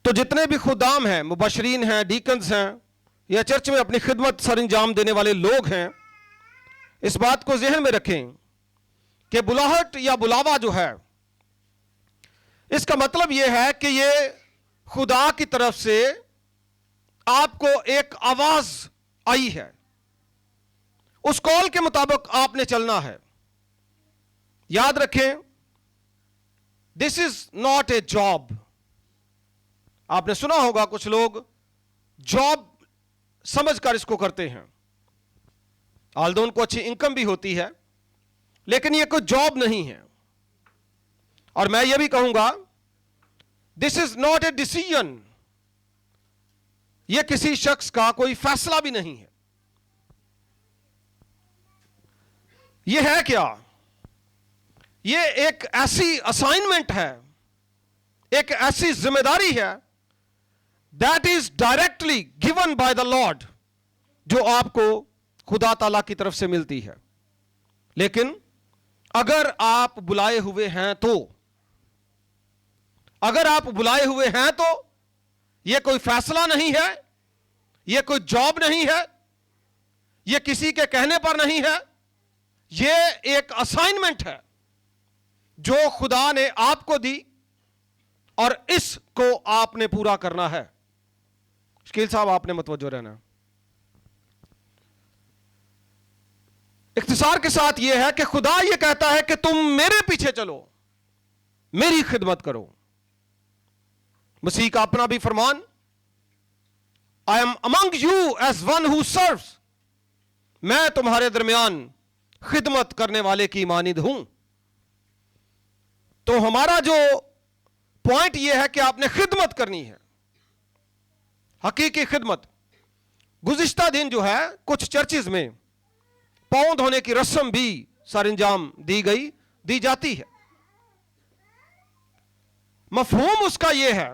تو جتنے بھی خدام ہیں، مبشرین ہیں، ڈیکنز ہیں، یا چرچ میں اپنی خدمت سر انجام دینے والے لوگ ہیں، اس بات کو ذہن میں رکھیں کہ بلاہٹ یا بلاوا جو ہے، اس کا مطلب یہ ہے کہ یہ خدا کی طرف سے آپ کو ایک آواز آئی ہے، اس کال کے مطابق آپ نے چلنا ہے۔ یاد رکھیں، دس از ناٹ اے جاب۔ آپ نے سنا ہوگا کچھ لوگ جاب سمجھ کر اس کو کرتے ہیں، آلدو ان کو اچھی انکم بھی ہوتی ہے، لیکن یہ کوئی جاب نہیں ہے۔ اور میں یہ بھی کہوں گا، دس از ناٹ اے ڈیسیژن، یہ کسی شخص کا کوئی فیصلہ بھی نہیں ہے۔ یہ ہے کیا؟ یہ ایک ایسی اسائنمنٹ ہے، ایک ایسی ذمہ داری ہے that is directly given by the Lord، جو آپ کو خدا تعالیٰ کی طرف سے ملتی ہے۔ لیکن اگر آپ بلائے ہوئے ہیں تو، اگر آپ بلائے ہوئے ہیں تو یہ کوئی فیصلہ نہیں ہے، یہ کوئی جاب نہیں ہے، یہ کسی کے کہنے پر نہیں ہے، یہ ایک اسائنمنٹ ہے جو خدا نے آپ کو دی، اور اس کو آپ نے پورا کرنا ہے۔ شکیل صاحب آپ نے متوجہ رہنا۔ اختصار کے ساتھ یہ ہے کہ خدا یہ کہتا ہے کہ تم میرے پیچھے چلو، میری خدمت کرو۔ مسیح کا اپنا بھی فرمان، I am among you as one who serves، میں تمہارے درمیان خدمت کرنے والے کی مانند ہوں۔ تو ہمارا جو پوائنٹ یہ ہے کہ آپ نے خدمت کرنی ہے، حقیقی خدمت۔ گزشتہ دن جو ہے کچھ چرچز میں پاؤں دھونے کی رسم بھی سر انجام دی جاتی ہے۔ مفہوم اس کا یہ ہے،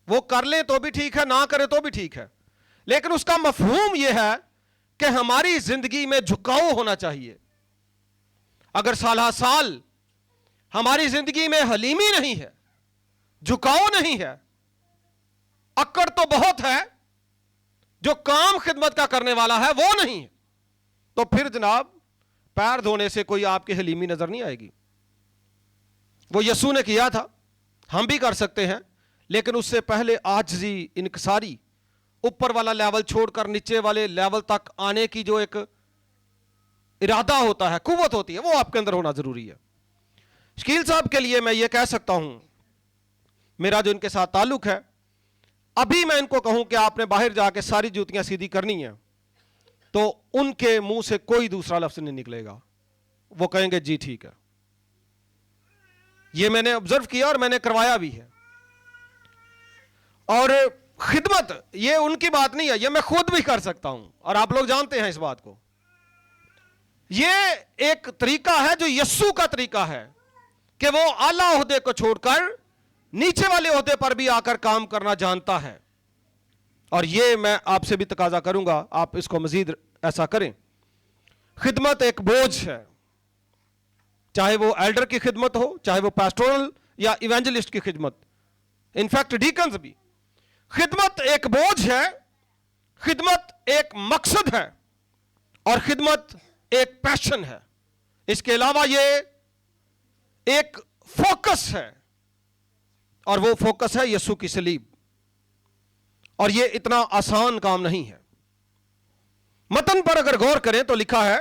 وہ کر لیں تو بھی ٹھیک ہے، نہ کریں تو بھی ٹھیک ہے، لیکن اس کا مفہوم یہ ہے کہ ہماری زندگی میں جھکاؤ ہونا چاہیے۔ اگر سالہ سال ہماری زندگی میں حلیمی نہیں ہے، جھکاؤ نہیں ہے، اکڑ تو بہت ہے، جو کام خدمت کا کرنے والا ہے وہ نہیں ہے، تو پھر جناب پیر دھونے سے کوئی آپ کی حلیمی نظر نہیں آئے گی۔ وہ یسوع نے کیا تھا، ہم بھی کر سکتے ہیں، لیکن اس سے پہلے عاجزی، انکساری، اوپر والا لیول چھوڑ کر نیچے والے لیول تک آنے کی جو ایک ارادہ ہوتا ہے، قوت ہوتی ہے، وہ آپ کے اندر ہونا ضروری ہے۔ شکیل صاحب کے لیے میں یہ کہہ سکتا ہوں، میرا جو ان کے ساتھ تعلق ہے، ابھی میں ان کو کہوں کہ آپ نے باہر جا کے ساری جوتیاں سیدھی کرنی ہیں، تو ان کے منہ سے کوئی دوسرا لفظ نہیں نکلے گا، وہ کہیں گے جی ٹھیک ہے۔ یہ میں نے آبزرو کیا اور میں نے کروایا بھی ہے۔ اور خدمت یہ ان کی بات نہیں ہے، یہ میں خود بھی کر سکتا ہوں، اور آپ لوگ جانتے ہیں اس بات کو۔ یہ ایک طریقہ ہے جو یسوع کا طریقہ ہے کہ وہ اعلیٰ عہدے کو چھوڑ کر نیچے والے عہدے پر بھی آ کر کام کرنا جانتا ہے، اور یہ میں آپ سے بھی تقاضا کروں گا آپ اس کو مزید ایسا کریں۔ خدمت ایک بوجھ ہے، چاہے وہ ایلڈر کی خدمت ہو، چاہے وہ پیسٹورل یا ایونجلسٹ کی خدمت، انفیکٹ ڈیکنز بھی۔ خدمت ایک بوجھ ہے، خدمت ایک مقصد ہے، اور خدمت ایک پیشن ہے۔ اس کے علاوہ یہ ایک فوکس ہے، اور وہ فوکس ہے یسوع کی صلیب، اور یہ اتنا آسان کام نہیں ہے۔ متن پر اگر غور کریں تو لکھا ہے،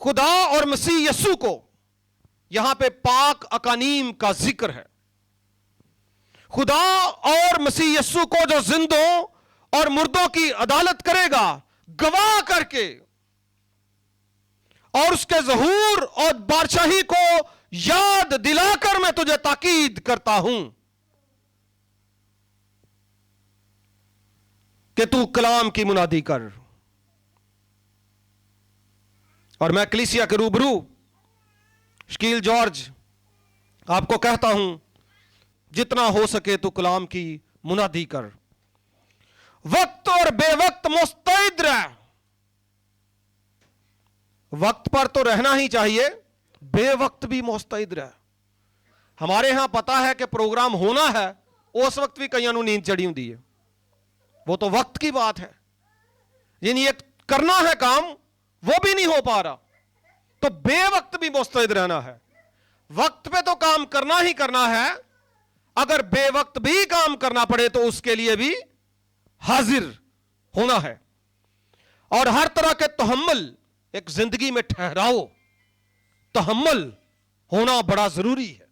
خدا اور مسیح یسوع کو، یہاں پہ پاک اکانیم کا ذکر ہے۔ خدا اور مسیح یسوع کو جو زندوں اور مردوں کی عدالت کرے گا، گواہ کر کے، اور اس کے ظہور اور بادشاہی کو یاد دلا کر میں تجھے تاکید کرتا ہوں کہ تو کلام کی منادی کر۔ اور میں کلیسیا کے روبرو شکیل جارج آپ کو کہتا ہوں، جتنا ہو سکے تو کلام کی منادی کر، وقت اور بے وقت مستعد رہ۔ وقت پر تو رہنا ہی چاہیے، بے وقت بھی مستعد رہ۔ ہمارے ہاں پتا ہے کہ پروگرام ہونا ہے، उस वक्त भी कईयां नूं नींद चढ़ी हुंदी है। वो तो वक्त की बात है, यानी ये करना है काम वो भी नहीं हो पा रहा, तो बेवक्त भी मुस्तैद रहना है। वक्त पे तो काम करना ही करना है, अगर बेवक्त भी काम करना पड़े तो उसके लिए भी हाजिर होना है। और हर तरह के तहम्मुल, एक जिंदगी में ठहराव, तहम्मुल होना बड़ा जरूरी है।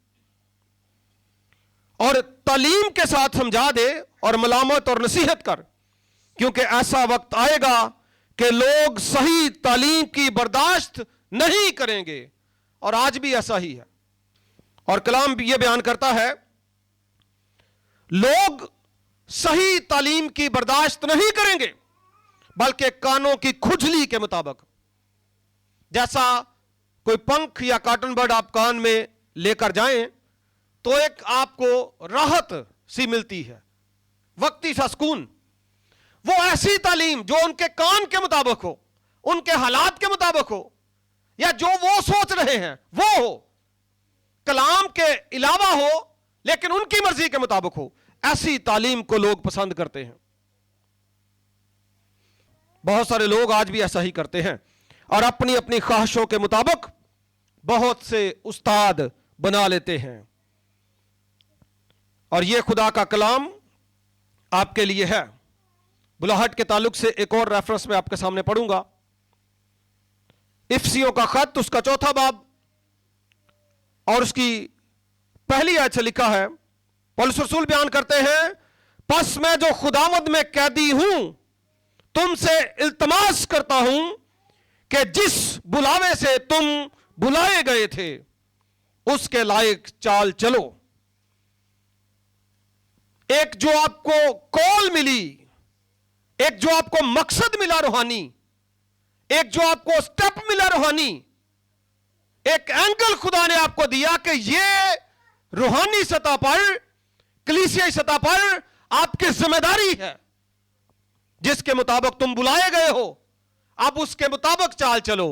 और तालीम के साथ समझा दे और मलामत और नसीहत कर, क्योंकि ऐसा वक्त आएगा कि लोग सही तालीम की बर्दाश्त नहीं करेंगे, और आज भी ऐसा ही है। और कलाम यह बयान करता है, लोग सही तालीम की बर्दाश्त नहीं करेंगे, बल्कि कानों की खुजली के मुताबिक। जैसा कोई पंख या कॉटन बर्ड आप कान में लेकर जाएं तो एक आपको राहत सी मिलती है, वक्ती सा सुकून। वो ऐसी तालीम जो उनके कान के मुताबिक हो, उनके हालात के मुताबिक हो, या जो वो सोच रहे हैं वो हो, कलाम के अलावा हो लेकिन उनकी मर्जी के मुताबिक हो, ऐसी तालीम को लोग पसंद करते हैं। बहुत सारे लोग आज भी ऐसा ही करते हैं और अपनी अपनी ख्वाहिशों के मुताबिक बहुत से उस्ताद बना लेते हैं। और यह खुदा का कलाम आपके लिए है। बुलाहट के ताल्लुक से एक और रेफरेंस मैं आपके सामने पढ़ूंगा। इफसियों का खत, उसका 4था बाब और उसकी पहली आयत से लिखा है। पौलुस रसूल बयान करते हैं, पस मैं जो खुदावंद में कैदी हूं तुमसे इल्तमास करता हूं कि जिस बुलावे से तुम बुलाए गए थे उसके लायक चाल चलो। एक जो आपको कॉल मिली, एक जो आपको मकसद मिला रूहानी, एक जो आपको स्टेप मिला रूहानी, एक एंगल खुदा ने आपको दिया कि ये रूहानी सतह पर, कलीसियाई सतह पर आपकी जिम्मेदारी है, जिसके मुताबिक तुम बुलाए गए हो, अब उसके मुताबिक चाल चलो।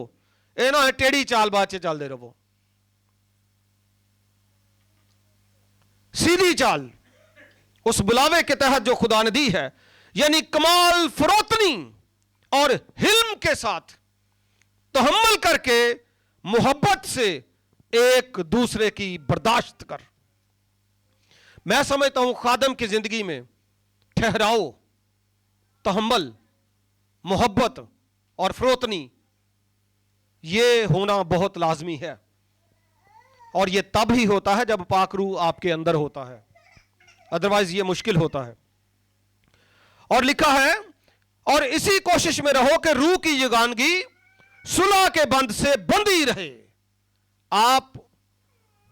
ए ना टेढ़ी चाल बाचे चल दे रहो, सीधी चाल उस बुलावे के तहत जो खुदा ने दी है, यानी कमाल फरोतनी और हिल्म के साथ तहम्मुल करके मोहब्बत से एक दूसरे की बर्दाश्त कर। मैं समझता हूं खादम की जिंदगी में ठहराव, तहम्मुल, मोहब्बत और फरोतनी ये होना बहुत लाजमी है। और ये तब ही होता है जब पाक रूह आपके अंदर होता है, अदरवाइज ये मुश्किल होता है। और लिखा है, और इसी कोशिश में रहो कि रूह की यगानगी सुलह के बंध से बंधी रहे। आप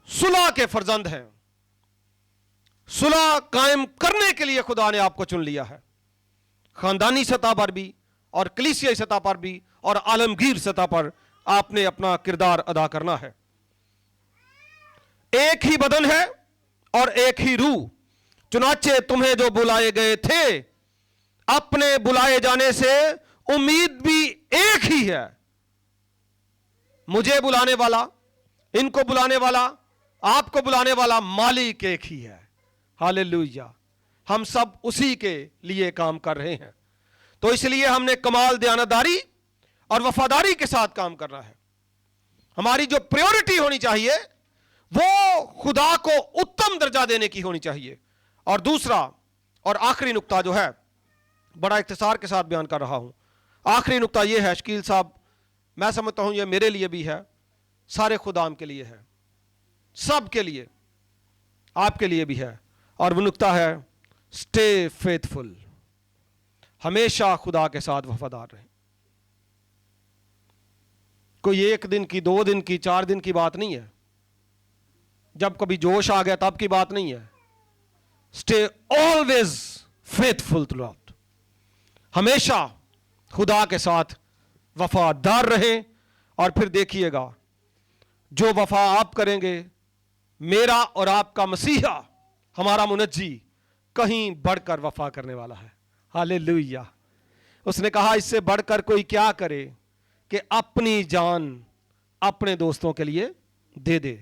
सुलह के फर्जंद हैं, सुलह कायम करने के लिए खुदा ने आपको चुन लिया है, खानदानी सतह पर भी और कलीसियाई सतह पर भी और आलमगीर सतह पर आपने अपना किरदार अदा करना है। एक ही बदन है और एक ही रूह, चुनाचे तुम्हें जो बुलाए गए थे, अपने बुलाए जाने से उम्मीद भी एक ही है। मुझे बुलाने वाला, इनको बुलाने वाला, आपको बुलाने वाला मालिक एक ही है। हालेलुया। हम सब उसी के लिए काम कर रहे हैं, तो इसलिए हमने कमाल दयानतदारी और वफादारी के साथ काम करना है। हमारी जो प्रायोरिटी होनी चाहिए वो खुदा को उत्तम दर्जा देने की होनी चाहिए। और दूसरा और आखिरी नुक्ता जो है, बड़ा इख्तिसार के साथ बयान कर रहा हूं, आखिरी नुक्ता यह है शकील साहब, मैं समझता हूं यह मेरे लिए भी है, सारे खुदाम के लिए है, सब के लिए, आपके लिए भी है। और वो नुक्ता है स्टे फेथफुल, हमेशा खुदा के साथ वफादार रहें। कोई एक दिन की, 2 दिन की, 4 दिन की बात नहीं है, जब कभी जोश आ गया तब की बात नहीं है। Stay always faithful to Lord, हमेशा खुदा के साथ वफादार रहें। और फिर देखिएगा जो वफा आप करेंगे, मेरा और आपका मसीहा, हमारा मुनज्जी कहीं बढ़कर वफा करने वाला है। हालेलुया। उसने कहा इससे बढ़कर कोई क्या करे कि अपनी जान अपने दोस्तों के लिए दे दे।